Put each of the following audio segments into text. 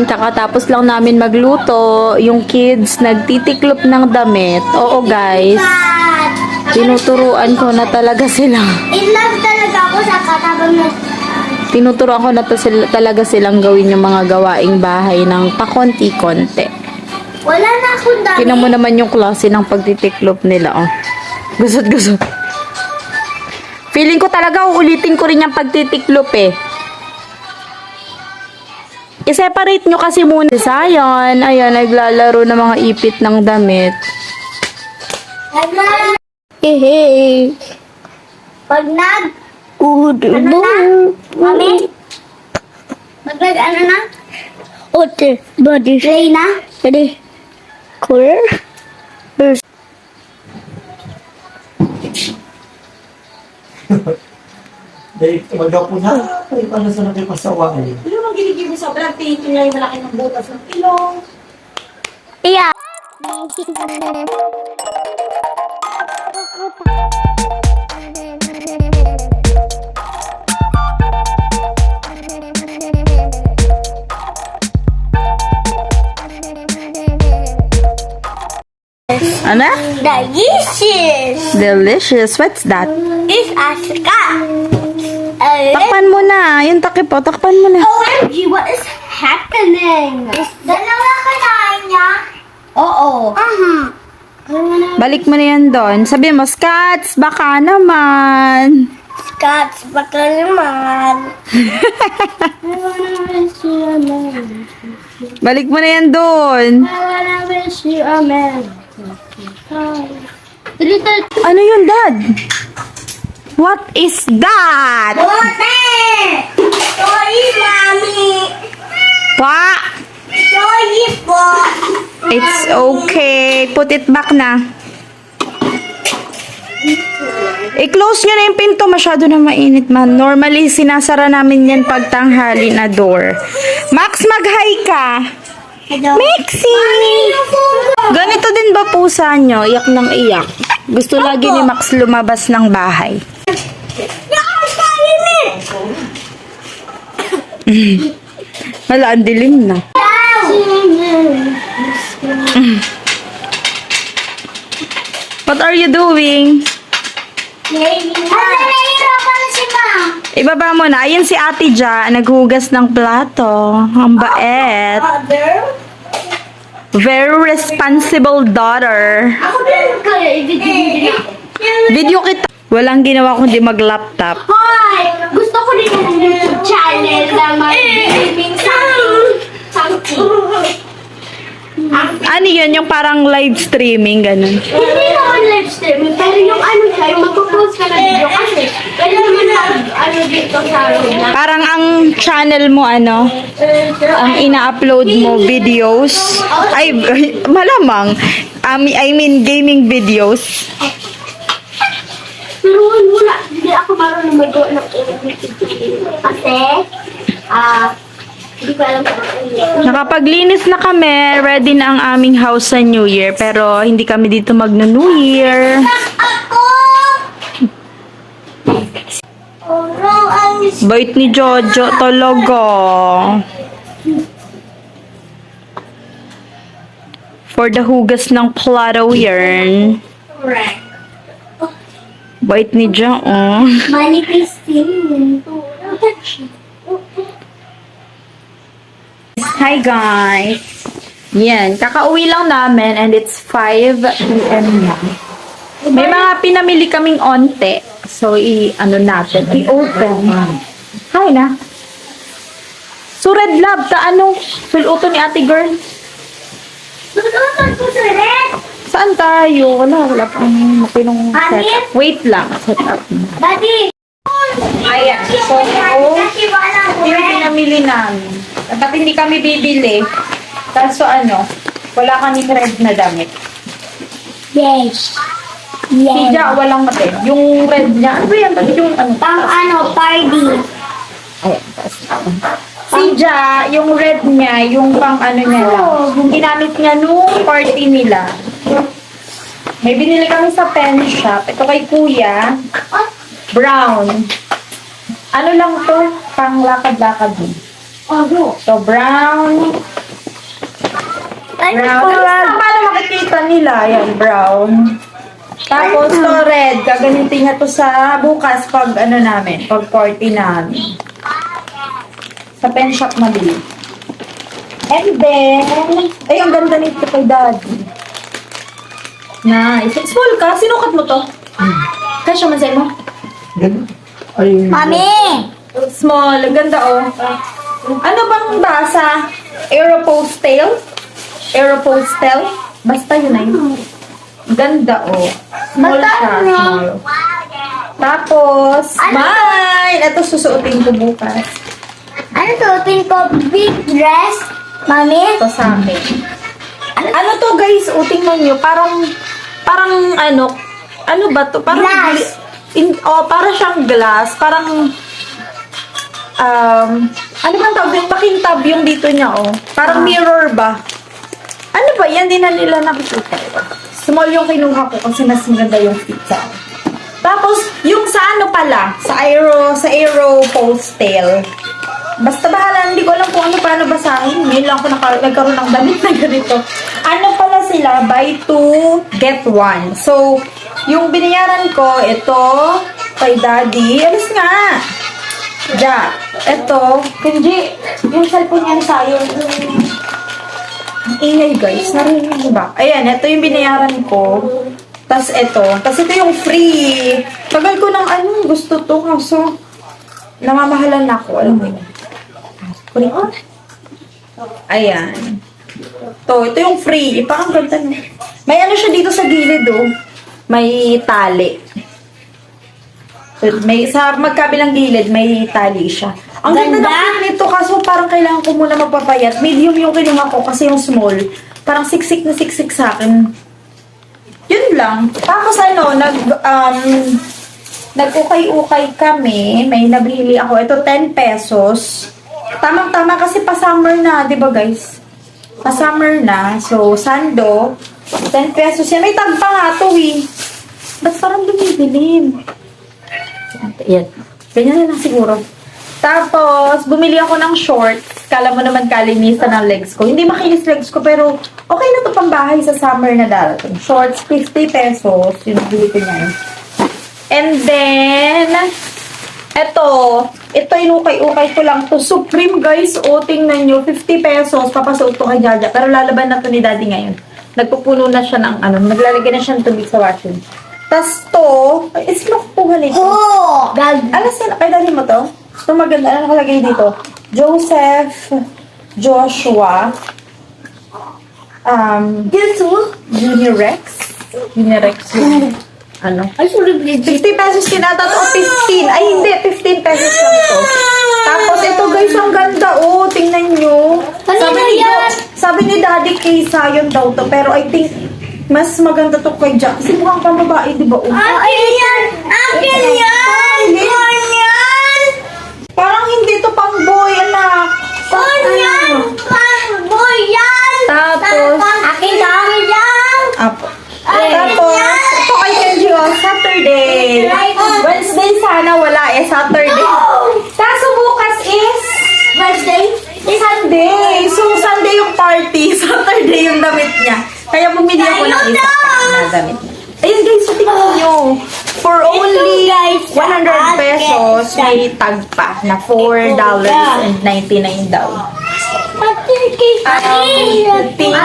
morning, kakatapos lang namin magluto. Yung kids nagtitiklop ng damit. Oo guys, tinuturuan ko na talaga sila. In love talaga ako sa katabang na. Tinuturuan ko na talaga silang gawin yung mga gawaing bahay ng pakonti-konti. Wala na akong dami. Tingnan mo naman yung klase ng pagtitiklop nila, oh. Gusot-gusot. Feeling ko talaga uulitin ko rin yung pagtitiklop eh. I-separate nyo kasi muna. Sayon, ayan, naglalaro ng mga ipit ng damit. Hehe. Pag nag... Ano na? Mami? Pag nag ano na? Okay, body. Play na? Ready? Clear? Dahil tumagaw po na, ay paano sa nakipasawaan? Ano bang ginigib mo sa vlog? Tingin niya yung malaki ng butas ng ilong. Yeah. Ano? Delicious! Delicious. What's that? It's Asuka! Takpan mo na. Yung takip po, takpan mo na. OMG, what is happening? Dalawa kinain niya? Oo. Balik mo na yan doon. Sabi mo, Scats, baka naman. Scotch, baka naman. Balik mo na yan doon. I wanna wish you a merry Ano yun, Dad? What is that? Bote! Sorry, Mami! Pa! Sorry po! It's okay. Put it back na. I-close nyo na yung pinto. Masyado na mainit, man. Normally, sinasara namin yan pag tanghali na door. Max, mag-hi ka. Hello? Maxie! Ganito din ba pusa nyo? Iyak ng iyak. Gusto lagi ni Max lumabas ng bahay. Wala, ang dilim na. What are you doing? Nahihirapan na si Ma. Ibaba mo na. Ayun si Ate Ja, naghugas ng plato. Ang bait. Mother? Very responsible daughter. Ako din mag-video. Video kita. Walang ginawa kundi mag-laptop. Hoy! Gusto ko din ng YouTube channel na mag-gaming something. Ano yun? Yung parang live streaming, ganun. Hindi naman live streaming, pero yung ano siya, yung magpo-post ka ng video kasi kaya naman ano dito sa na. Parang ang channel mo, ano, ang ina-upload mo videos. Ay, malamang. I mean, gaming videos. Pero wala, hindi ako marunong mag-go ng kasi, hindi ko alam kung ano. Nakapaglinis na kami. Ready na ang aming house sa New Year. Pero hindi kami dito mag-New Year. Ako! Oh no, ang Bait ni Jojo talaga. For the hugas ng plato yarn. correct. Bait ni Jo, oh. Manifesting. Hi guys! Yan, kakauwi lang namin and it's 5 p.m. na. May mga pinamili kaming onte. So, i-ano natin, i-open. Hi na. So, Red Lab, ano? Suluto ni ate girl. Tutunan ko sa red. Saan tayo? Wala pang makinong Amin? setup. Wait lang, setup. Daddy! Ayan, so, Kasi wala ko yung red. pinamili namin. Dapat hindi kami bibili. Kaso ano, wala kaming red na damit. Yes. Si Yes. Ja, walang red. Yung red niya, ano ba yan? Bakit yung ano? Pang ano, party. Ayan, si Ja, yung red niya, yung pang ano niya lang. Yung ginamit niya nung party nila. May binili kami sa pen shop. Ito kay Kuya. Brown. Ano lang to? Pang lakad-lakad din. Oh, So, brown. Brown. Tapos, paano makikita nila? Yan, brown. Tapos, to red. Gagamitin niya to sa bukas pag ano namin, pag party namin. Sa pen shop mabili. And then, ay, ang ganda nito kay Daddy. Nice. Small ka? Sinukat mo to? Kasya man sa'yo mo? Ganun. Ay, Mami! Small. Ang ganda, oh. Ano bang basa? Aeropostal? Aeropostal? Basta yun na yun. Ganda, oh. Small siya. Small. Tapos, mine! Ito susuotin ko bukas. Ano suotin ko? Big dress? Mami? Ito sa akin. Ano to, guys? Tingnan nyo. Parang ano ba to? Parang Glass. para siyang glass. Parang, ano bang tawag yung pakintab yung dito niya, oh. Parang mirror ba? Ano ba yan? Di na nila nakikita. Small yung kinuha ko kasi mas maganda yung pizza. Tapos, yung sa ano pala, sa Aeropostal. Basta bahala, hindi ko alam kung ano paano basahin. Ngayon lang ako nagkaroon ng damit na ganito. Ano pala sila? Buy 2, get 1. So, yung binayaran ko, ito, kay Daddy. Alis nga! Ja, ito, Kenji, yung cellphone niya sa'yo. Ang ingay, guys. Narinig niyo ba? Ayan, ito yung binayaran ko. Tapos ito. Tapos ito yung free. Tagal ko ng gusto to. Kaso, namamahalan na ako. Alam mo yun. Kunin ko. Ayan. Ito yung free. Ipakang ganda niya. May ano siya dito sa gilid, oh. May tali. Sa magkabilang gilid, may tali siya. Ang ganda na nito, kaso parang kailangan ko muna magpapayat. Medium yung kinuha ko kasi yung small. Parang siksik na siksik sa akin. Yun lang. Tapos nag-ukay-ukay kami. May nabili ako. Ito, 10 pesos. Tamang-tama kasi pa-summer na, di ba guys? Pa-summer na. So, sando. 10 pesos yan. May tag pa nga to eh. Ba't parang lumibilim? Yan. Ganyan na lang siguro. Tapos, bumili ako ng shorts. Kala mo naman kalinisan ng legs ko. Hindi makinis legs ko, pero okay na to pang bahay sa summer na darating. Shorts, 50 pesos. Yung bili ko niyan. And then, ito inukay-ukay ko lang to. Supreme, guys. O, tingnan nyo. 50 pesos. Papasuot to kay Jaja. Pero lalaban na to ni Daddy ngayon. Nagpupuno na siya ng naglalagay na siya ng tubig sa washing. Tapos to, sino kukuha nito? Oh! Alas yan, kay Daddy mo to? Ito maganda. Ano nakalagay dito? Joseph Joshua Unirex yun. Ano? Ay, sorry, 50 pesos kinata to, 15. Ay, hindi, 15 pesos lang to. Tapos, ito guys, ang ganda, oh. Tingnan nyo. Sabi ni Daddy kaysa yun daw to. Pero I think, mas maganda to kay Jack. Kasi mukhang pang babae, di ba? Oh. Akin yan! Akin yan! Ganyan! Parang hindi to pang boy, anak. Ganyan! Pang-boy yan! Tapos, Akin yan! apo. Tapos, ito kay Kenji, oh, Saturday. Wednesday sana, wala eh, Saturday. Kaso bukas is Wednesday? Sunday. So, Sunday yung party, Saturday yung damit niya. Kaya bumili ako ng isa na damit niya. Ayun guys, so tingnan nyo. For only 100 pesos, may tag pa na $4.99 daw. Pink. Pink?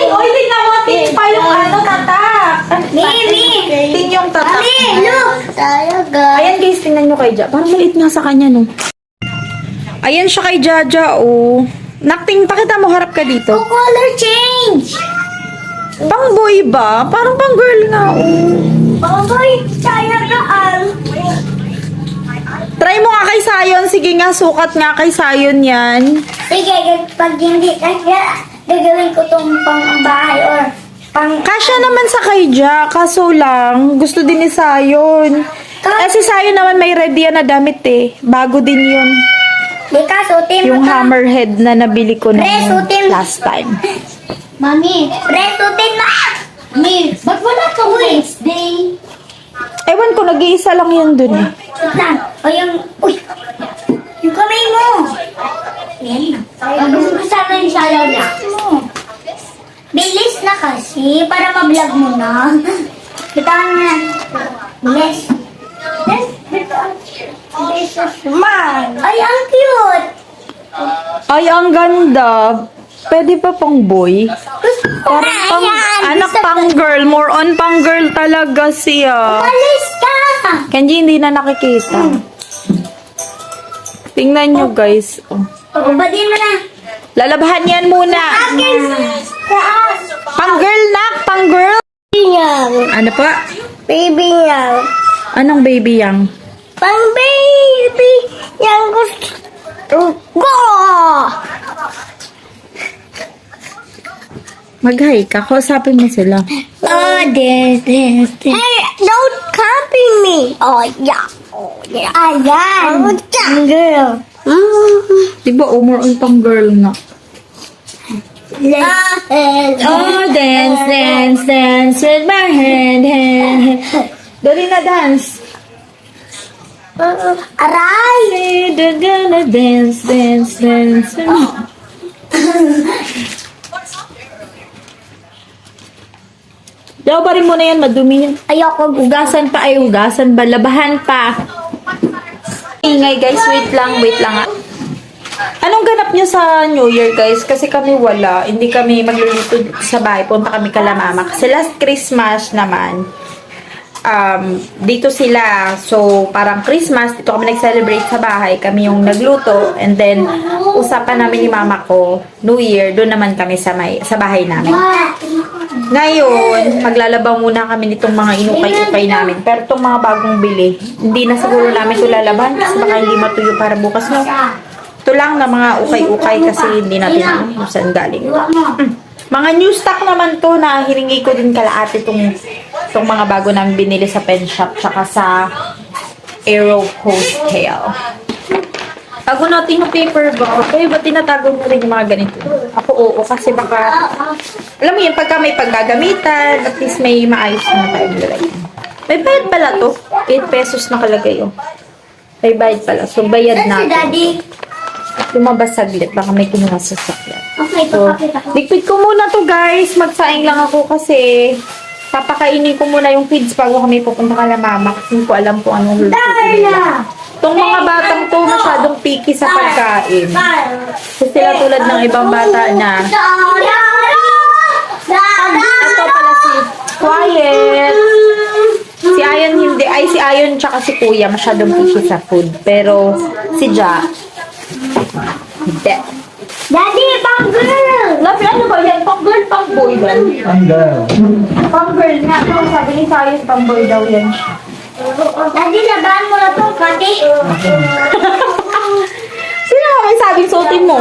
O, hindi na mo. Pink pa yung tatak. Pink yung tatak. Talaga. Ayan guys, tingnan nyo kay Jaja. Parang maliit nga sa kanya, no? Ayan siya kay Jaja, oh. Nakting, pakita mo, harap ka dito. Color change! Pang boy ba? Parang pang girl nga, oh. Baboy, sayang na Try mo nga kay Sayon. Sige nga, sukat nga kay Sayon yan. Sige, pag hindi kaya, gagawin ko itong pang-bahay or pang... Kasya naman sa kay Jack, kaso lang, gusto din ni Sayon. Si Sayon naman may ready yan na damit eh. Bago din yun. Di ka, sutin mo Yung to. hammerhead na nabili ko na Sutin. last time. Mami, sutin mo! Mami, ba't wala ka Wednesday? Ewan ko, nag-iisa lang yan dun eh. Lang. O yung... Uy! Yung kamay mo! Gusto ko sana yung sayaw niya. Bilis na kasi, para ma-vlog mo na. Bitawan mo na. Bilis. Ay, ang cute! Ay, ang ganda. Pwede pa pang boy? Parang pang, anak pang girl. More on pang girl talaga siya. Alis ka! Kenji, hindi na nakikita. Tingnan nyo, guys. Oh. Ubadin mo na. Lalabahan yan muna. Taas. Pang girl, nak. Pang girl. Ano pa? Baby yang. Anong baby yang? Pang baby yang gusto ko. Mag-hi ka. Kausapin mo sila. Oh, this. Hey, don't copy me. Oh, yeah. Oh, yeah. Ayan. Oh, girl. Diba, more on pang girl nga. Oh, dance, dance, dance with my hand, hand, hand. Dali na dance. Aray. They're gonna dance, dance, dance. Daw pa rin mo na yan, madumi yan. Ayoko. Ugasan pa ay ugasan ba? Labahan pa. Ingay guys, wait lang. Anong ganap nyo sa New Year guys? Kasi kami wala. Hindi kami magluluto sa bahay. Punta kami kala mama. Kasi last Christmas naman, dito sila. So, parang Christmas, dito kami nag-celebrate sa bahay. Kami yung nagluto. And then, usapan namin ni mama ko, New Year, doon naman kami sa bahay namin. Ngayon, maglalaba muna kami nitong mga inukay-ukay namin. Pero itong mga bagong bili, hindi na siguro namin ito lalaban kasi baka hindi matuyo para bukas, no? Ito lang na mga ukay-ukay kasi hindi natin alam kung saan galing. Mga new stock naman to na hiningi ko din kalaate itong mga bago namin binili sa pen shop tsaka sa Aero Hostel. Bago natin yung paper ba? Kayo ba tinatago mo rin yung mga ganito? Ako oo, kasi baka, alam mo yun, pagka may paggagamitan, at least may maayos na tayo nilagay. May bayad pala to. 8 pesos nakalagay yun. May bayad pala. So, bayad natin. Daddy. Lumabas saglit. Baka may kinuha sa sakyan. Okay, So, papakita ko. likpid ko muna to guys. Magsaing lang ako kasi papakainin ko muna yung kids bago kami pupunta kala mama kasi hindi ko alam kung anong lulutuin nila. Itong mga batang to masyadong picky sa pagkain. Kasi sila tulad ng ibang bata na ito pala si Quiet. Si Ayon hindi. Ay, si Ayon tsaka si Kuya masyadong picky sa food. Pero si Ja hindi. Daddy, pang girl. Love, ano ba yan? Pang girl, pang boy yan? Ang girl. Pang girl nga. No, sabi ni Sayos, pang boy daw yan. Daddy, labahan mo na to, Kati. Sino nga may sabing suotin mo?